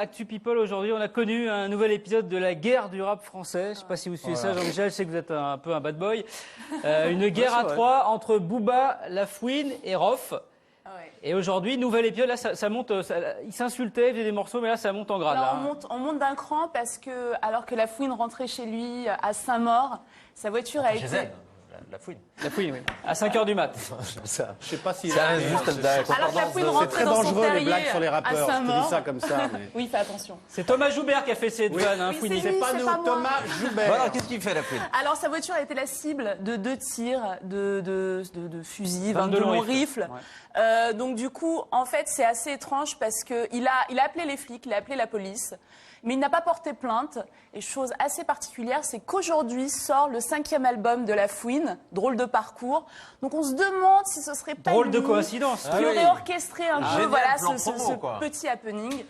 Actu People, aujourd'hui, on a connu un nouvel épisode de la guerre du rap français. Je ne sais pas si vous suivez ça, Jean-Michel, je sais que vous êtes un peu un bad boy. Une guerre à trois entre Booba, La Fouine et Rof. Et aujourd'hui, nouvel épisode, là, ça monte, ils s'insultaient, ils faisaient des morceaux, mais là, ça monte en grade. Là, on monte d'un cran parce que, alors que La Fouine rentrait chez lui à Saint-Maur, sa voiture a été... La Fouine. La Fouine, oui. À 5h du mat. Je sais pas si... Ça reste juste Alors que La Fouine C'est rentrait très dans son dangereux, les blagues terrier sur les à rappeurs. Je te Saint-Maur. dis ça comme ça. Mais... Oui, fais attention. C'est Thomas Joubert qui a fait cette vanne, hein, Oui, Fouini. c'est lui. pas nous, pas moi. Thomas Joubert. Voilà, qu'est-ce qu'il fait, La Fouine? Alors, sa voiture a été la cible de 2 tirs de fusils, 22 22 longs longs rifles. Donc, du coup, en fait, c'est assez étrange parce qu'il a appelé les flics, il a appelé la police. Mais il n'a pas porté plainte. Et chose assez particulière, c'est qu'aujourd'hui sort le 5e album de La Fouine, Drôle de parcours. Donc on se demande si ce serait pas Drôle de lui coïncidence. qui aurait orchestré un peu Génial, voilà, plan ce promo, quoi. petit happening.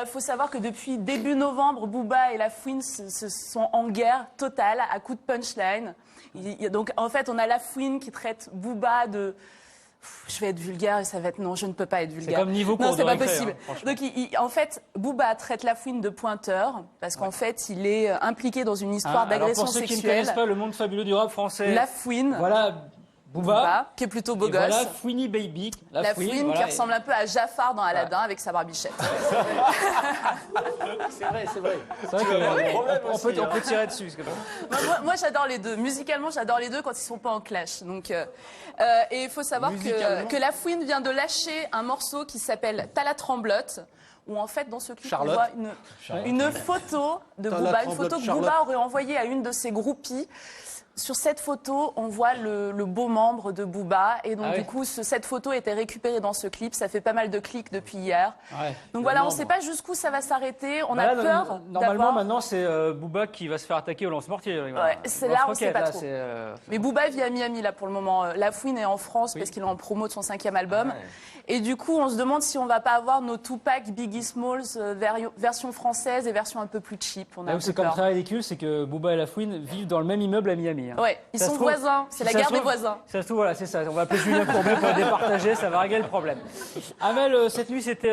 Faut savoir que depuis début novembre, Booba et La Fouine se sont en guerre totale à coups de punchline. Donc en fait, on a La Fouine qui traite Booba de... Je vais être vulgaire et ça va être... Non, je ne peux pas être vulgaire. C'est comme niveau cours Non, c'est de pas récré, possible. hein, franchement. Donc, en fait, Booba traite La Fouine de pointeur parce qu'en fait, il est impliqué dans une histoire Alors, d'agression pour ceux qui ne sexuelle. connaissent pas le monde fabuleux du rap français, La Fouine, voilà Booba, Booba, qui est plutôt beau et gosse. voilà Fouini Baby, La Fouine voilà, qui ressemble un peu à Jafar dans Aladdin avec sa barbichette. C'est vrai, c'est vrai. C'est vrai qu'on on peut tirer dessus. c'est comme ça. Moi, j'adore les deux. Musicalement, j'adore les deux quand ils sont pas en clash. Donc, et il faut savoir que La Fouine vient de lâcher un morceau qui s'appelle T'as la tremblote, où en fait, dans ce clip, Charlotte. on voit une photo de T'as la Booba, une tremblote, photo que Charlotte. Booba aurait envoyée à une de ses groupies. Sur cette photo, on voit le beau membre de Booba. Et donc, Ah oui. du coup, cette photo a été récupérée dans ce clip. Ça fait pas mal de clics depuis hier. Ouais. Donc voilà, on ne sait pas jusqu'où ça va s'arrêter. On Bah a là, peur normalement, d'avoir... maintenant, c'est Booba qui va se faire attaquer au lance-mortier. Ouais, c'est là, on sait pas trop. Mais Booba vit à Miami, là, pour le moment. La Fouine est en France parce qu'il est en promo de son 5e album. Ah ouais. Et du coup, on se demande si on va pas avoir nos Tupac, Biggie Smalls, version française et version un peu plus cheap. On a Là un où peu c'est comme peur. très ridicule, c'est que Booba et La Fouine vivent dans le même immeuble à Miami. Hein. Ouais, ils Ça se sont trouve- voisins. C'est si la ça guerre se des trouve- voisins. Ça se trouve, voilà, c'est ça. On va appeler Julien Courbet pour le départager, ça va régler le problème. Amel, cette nuit, c'était...